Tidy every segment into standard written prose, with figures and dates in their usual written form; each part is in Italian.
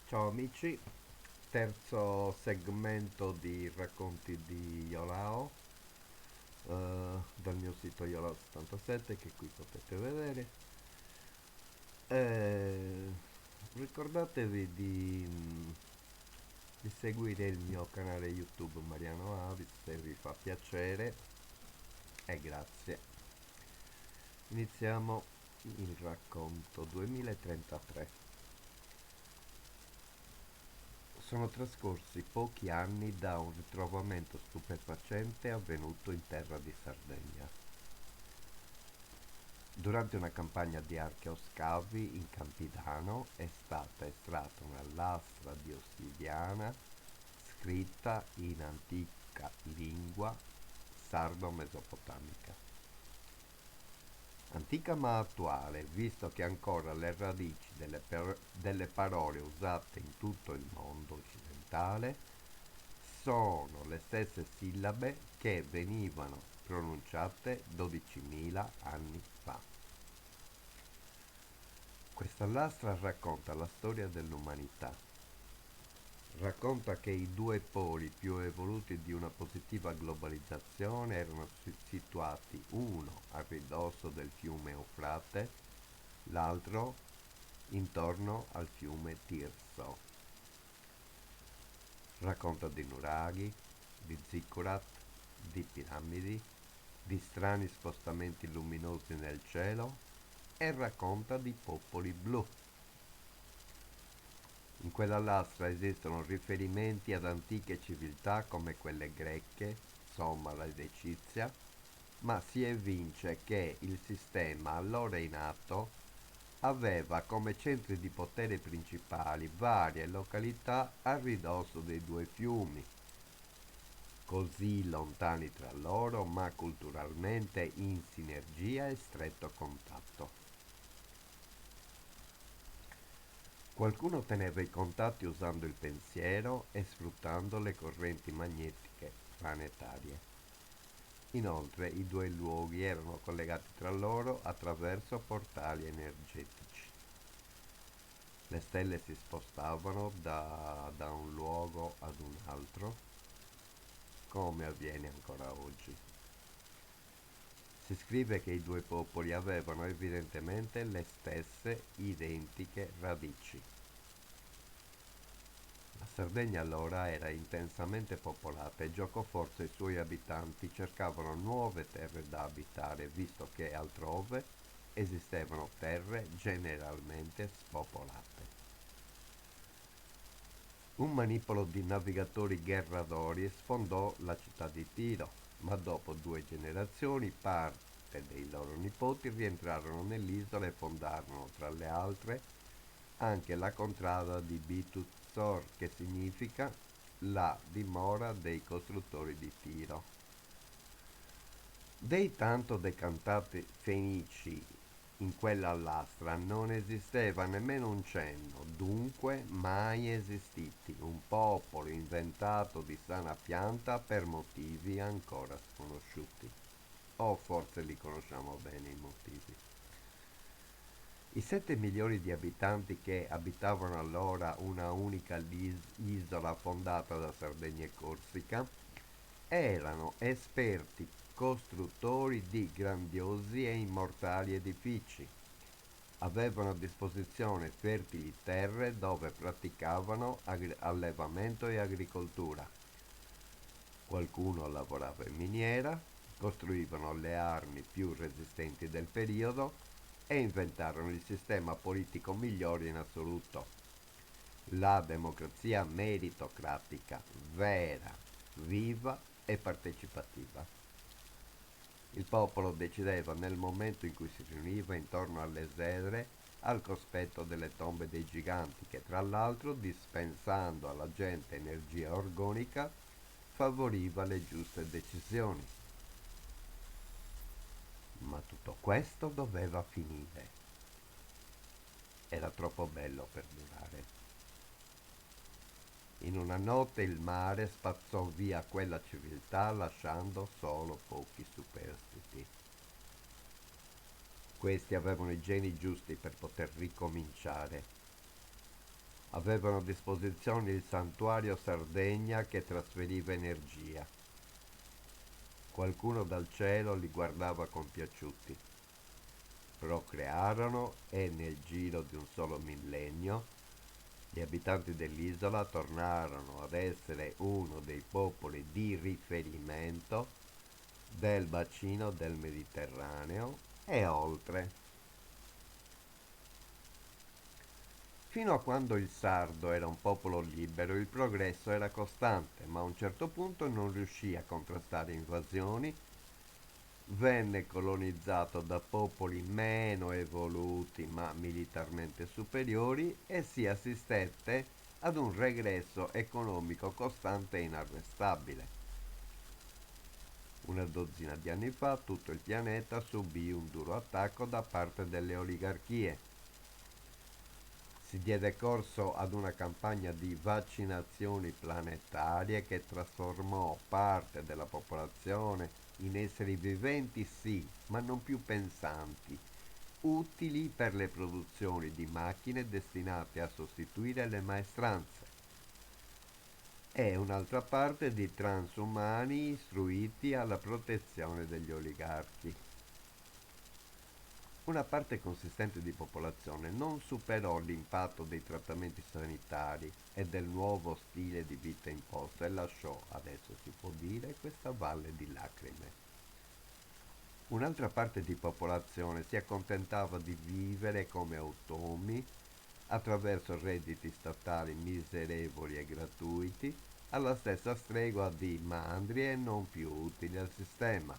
Ciao amici, terzo segmento di racconti di Iolao dal mio sito Iolao77 che qui potete vedere. Eh, ricordatevi di seguire il mio canale YouTube Mariano Avis se vi fa piacere e grazie. Iniziamo il racconto 2033. Sono trascorsi pochi anni da un ritrovamento stupefacente avvenuto in terra di Sardegna. Durante una campagna di archeoscavi in Campidano è stata estratta una lastra di ossidiana scritta in antica lingua sardo-mesopotamica. Antica ma attuale, visto che ancora le radici delle parole usate in tutto il mondo occidentale sono le stesse sillabe che venivano pronunciate 12.000 anni fa. Questa lastra racconta la storia dell'umanità. Racconta che i due poli più evoluti di una positiva globalizzazione erano situati uno a ridosso del fiume Eufrate, l'altro intorno al fiume Tirso. Racconta di nuraghi, di zikkurat, di piramidi, di strani spostamenti luminosi nel cielo e racconta di popoli blu. In quella lastra esistono riferimenti ad antiche civiltà come quelle greche, somala ed egizia, ma si evince che il sistema allora in atto aveva come centri di potere principali varie località a ridosso dei due fiumi, così lontani tra loro ma culturalmente in sinergia e stretto contatto. Qualcuno teneva i contatti usando il pensiero e sfruttando le correnti magnetiche planetarie. Inoltre i due luoghi erano collegati tra loro attraverso portali energetici. Le stelle si spostavano da un luogo ad un altro, come avviene ancora oggi. Si scrive che i due popoli avevano evidentemente le stesse identiche radici. La Sardegna allora era intensamente popolata e giocoforza i suoi abitanti cercavano nuove terre da abitare, visto che altrove esistevano terre generalmente spopolate. Un manipolo di navigatori gherradori sfondò la città di Tiro, ma dopo 2 generazioni parte dei loro nipoti rientrarono nell'isola e fondarono, tra le altre, anche la contrada di Bituzzor, che significa la dimora dei costruttori di Tiro. Dei tanto decantati fenici in quella lastra non esisteva nemmeno un cenno, dunque mai esistiti, un popolo inventato di sana pianta per motivi ancora sconosciuti. O forse li conosciamo bene i motivi. I 7 milioni di abitanti che abitavano allora una unica isola fondata da Sardegna e Corsica erano esperti costruttori di grandiosi e immortali edifici. Avevano a disposizione fertili terre dove praticavano allevamento e agricoltura. Qualcuno lavorava in miniera, costruivano le armi più resistenti del periodo e inventarono il sistema politico migliore in assoluto, la democrazia meritocratica, vera, viva e partecipativa. Il popolo decideva nel momento in cui si riuniva intorno alle esedre al cospetto delle tombe dei giganti che tra l'altro, dispensando alla gente energia organica, favoriva le giuste decisioni. Ma tutto questo doveva finire. Era troppo bello per durare. In una notte il mare spazzò via quella civiltà lasciando solo pochi superstiti. Questi avevano i geni giusti per poter ricominciare. avevano a disposizione il santuario Sardegna che trasferiva energia. Qualcuno dal cielo li guardava compiaciuti. Procrearono e nel giro di un solo millennio gli abitanti dell'isola tornarono ad essere uno dei popoli di riferimento del bacino del Mediterraneo e oltre. Fino a quando il sardo era un popolo libero, il progresso era costante, ma a un certo punto non riuscì a contrastare invasioni, venne colonizzato da popoli meno evoluti ma militarmente superiori e si assistette ad un regresso economico costante e inarrestabile. Una dozzina di anni fa tutto il pianeta subì un duro attacco da parte delle oligarchie. Si diede corso ad una campagna di vaccinazioni planetarie che trasformò parte della popolazione in esseri viventi, sì, ma non più pensanti, utili per le produzioni di macchine destinate a sostituire le maestranze, e un'altra parte di transumani istruiti alla protezione degli oligarchi. Una parte consistente di popolazione non superò l'impatto dei trattamenti sanitari e del nuovo stile di vita imposto e lasciò, adesso si può dire, questa valle di lacrime. Un'altra parte di popolazione si accontentava di vivere come automi attraverso redditi statali miserevoli e gratuiti, alla stessa stregua di mandrie non più utili al sistema.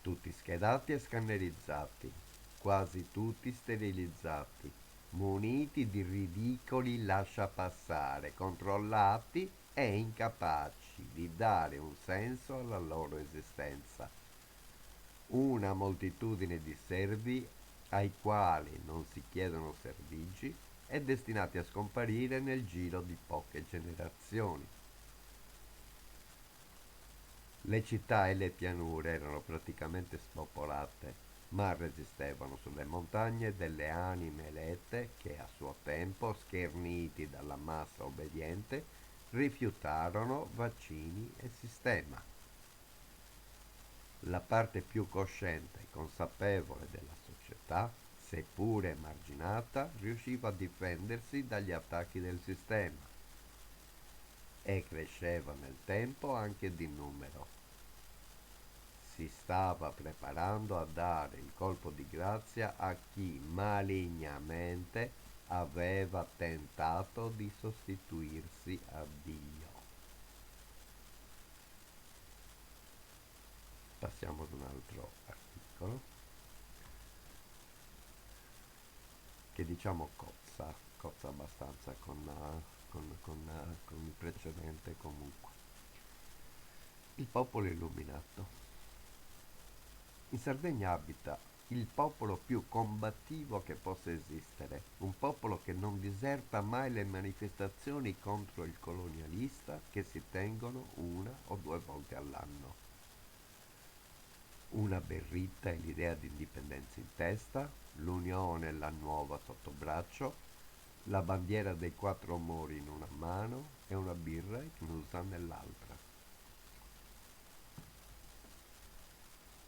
Tutti schedati e scannerizzati, quasi tutti sterilizzati, muniti di ridicoli lasciapassare, controllati e incapaci di dare un senso alla loro esistenza. Una moltitudine di servi ai quali non si chiedono servigi e destinati a scomparire nel giro di poche generazioni. Le città e le pianure erano praticamente spopolate, ma resistevano sulle montagne delle anime elette che a suo tempo, scherniti dalla massa obbediente, rifiutarono vaccini e sistema. La parte più cosciente e consapevole della società, seppure emarginata, riusciva a difendersi dagli attacchi del sistema e cresceva nel tempo anche di numero. Si stava preparando a dare il colpo di grazia a chi malignamente aveva tentato di sostituirsi a Dio. Passiamo ad un altro articolo che diciamo cozza abbastanza con il precedente comunque. Il popolo illuminato. In Sardegna abita il popolo più combattivo che possa esistere, un popolo che non diserta mai le manifestazioni contro il colonialista che si tengono una o due volte all'anno. Una berritta e l'idea di indipendenza in testa, l'unione e la nuova sotto braccio, la bandiera dei quattro mori in una mano e una birra chiusa nell'altra.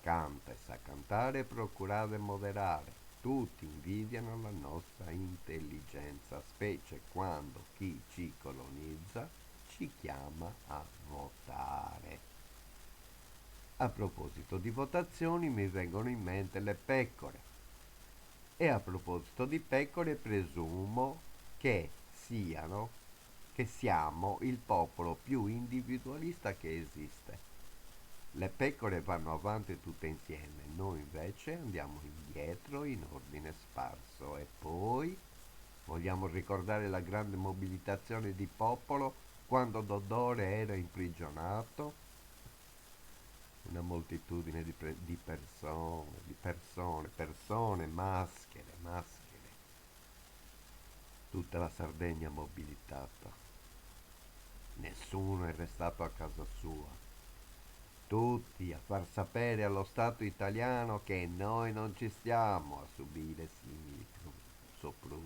Canta e sa cantare, procurare e moderare. Tutti invidiano la nostra intelligenza, specie quando chi ci colonizza ci chiama a votare. A proposito di votazioni mi vengono in mente le pecore. E a proposito di pecore presumo che siano, che siamo il popolo più individualista che esiste. Le pecore vanno avanti tutte insieme, noi invece andiamo indietro in ordine sparso. E poi vogliamo ricordare la grande mobilitazione di popolo quando Dodore era imprigionato? Una moltitudine di persone, maschere, tutta la Sardegna mobilitata. Nessuno è restato a casa sua. Tutti a far sapere allo Stato italiano che noi non ci stiamo a subire simili soprusi.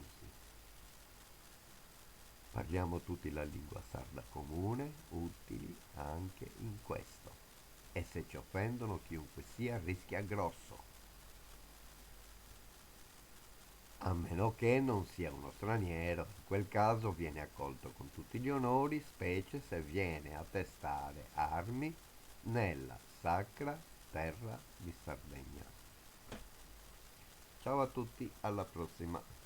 Parliamo tutti la lingua sarda comune, utili anche in questo. E se ci offendono chiunque sia rischia grosso, a meno che non sia uno straniero. In quel caso viene accolto con tutti gli onori, specie se viene a testare armi nella sacra terra di Sardegna. Ciao a tutti, alla prossima.